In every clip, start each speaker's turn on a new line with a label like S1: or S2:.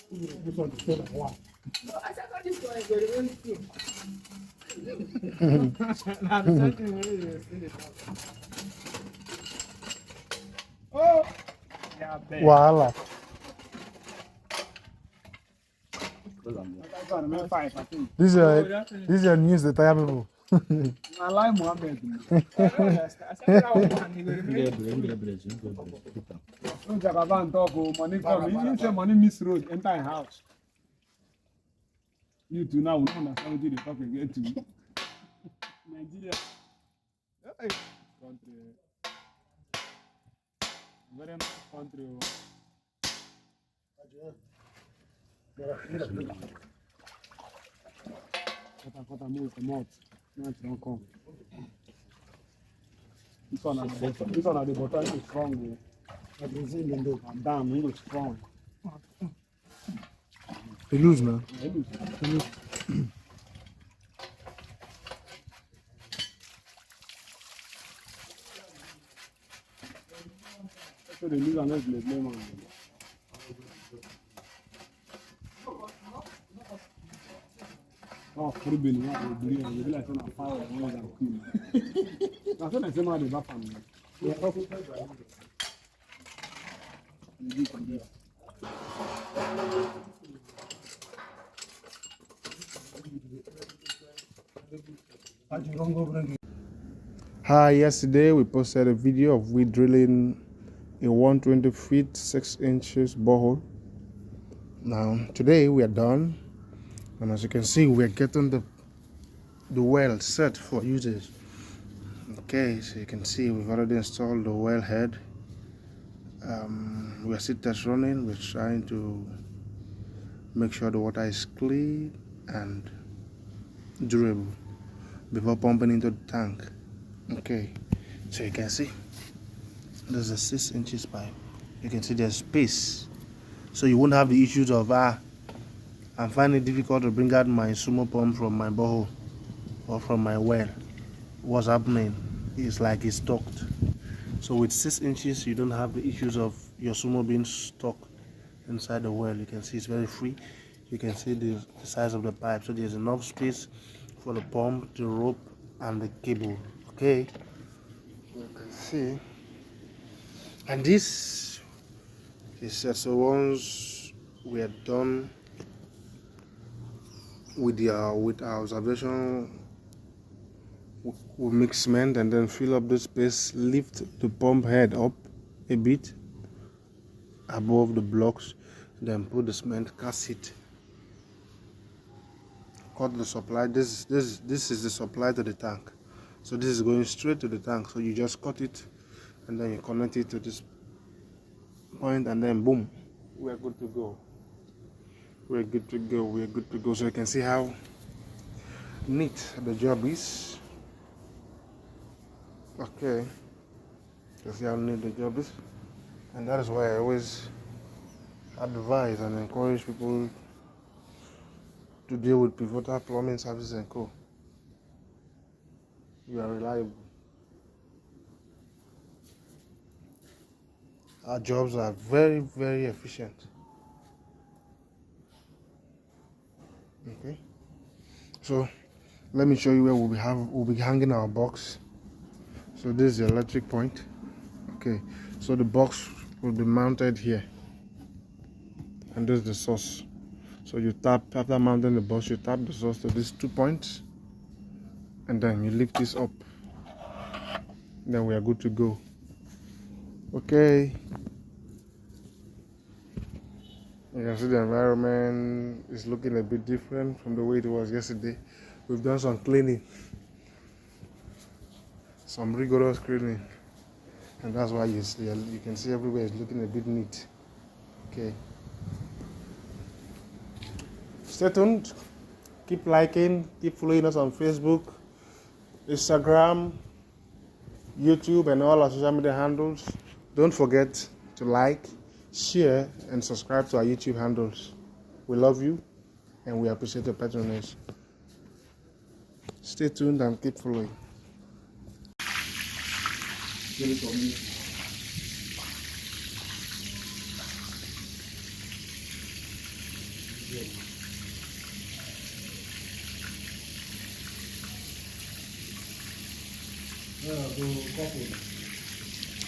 S1: This one is still like one.
S2: No, I said this one is very true. Oh, yeah,
S1: Voila. This is a news the tire people.
S2: I like Mohammed. Money come. You say money miss road, enter a house. You two now will understand what they talk again to me. Nigeria. Country. Very nice country. Kata move come out. Now it don't come. This one at the bottom is strong. I can see him though. Damn, he looks strong.
S1: They lose, man.
S2: He lose. So they lose unless they play man. Oh, for the bill, what they do, they like saying a fire more than queen. That's what I say, man, the back family. Yeah, okay.
S1: Hi, yesterday we posted a video of we drilling a 120 feet 6 inches borehole. Now today we are done, and as you can see we are getting the well set for usage. Okay, so you can see we've already installed the well head. We are still test running. We're trying to make sure the water is clean and durable before pumping into the tank. Okay, so you can see there's a 6 inches pipe. You can see there's space, so you won't have the issues of I'm finding it difficult to bring out my sumo pump from my borehole or from my well. What's happening is like it's stocked. So with 6 inches you don't have the issues of your sumo being stuck inside the well. You can see it's very free. You can see the size of the pipe, so there's enough space for the pump, the rope and the cable. Okay, you can see, and this is set. So once we are done with our observation, we'll mix cement and then fill up the space, lift the pump head up a bit above the blocks, then put the cement, cast it, cut the supply. This is the supply to the tank. So this is going straight to the tank, so you just cut it and then you connect it to this point, and then boom, we're good to go. We're good to go. We're good to go. So you can see how neat the job is. Okay, you can see how neat the job is, and that is why I always advise and encourage people to deal with pivotal plumbing services and co. You are reliable. Our jobs are very, very efficient. Okay, so let me show you where we'll be hanging our box. So this is the electric point. Okay, so the box will be mounted here, and this is the source. So you tap, after mounting the box, you tap the source to these 2 points, and then you lift this up. Then we are good to go. Okay, you can see the environment is looking a bit different from the way it was yesterday. We've done some cleaning, some rigorous cleaning, and that's why you can see everywhere is looking a bit neat. Okay, stay tuned, keep liking, keep following us on Facebook, Instagram, YouTube, and all our social media handles. Don't forget to like, share, and subscribe to our YouTube handles. We love you and we appreciate your patronage. Stay tuned and keep following.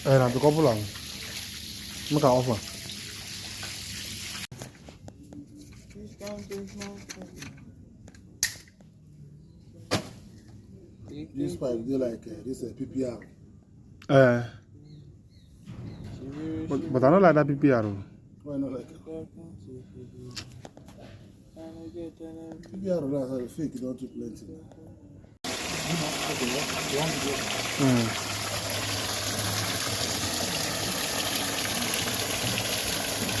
S1: na the couple am. Make an offer.
S3: This pipe they like this PPR.
S1: But I don't like that PPR.
S3: Why not like PPR? That's how fake. Don't too plenty.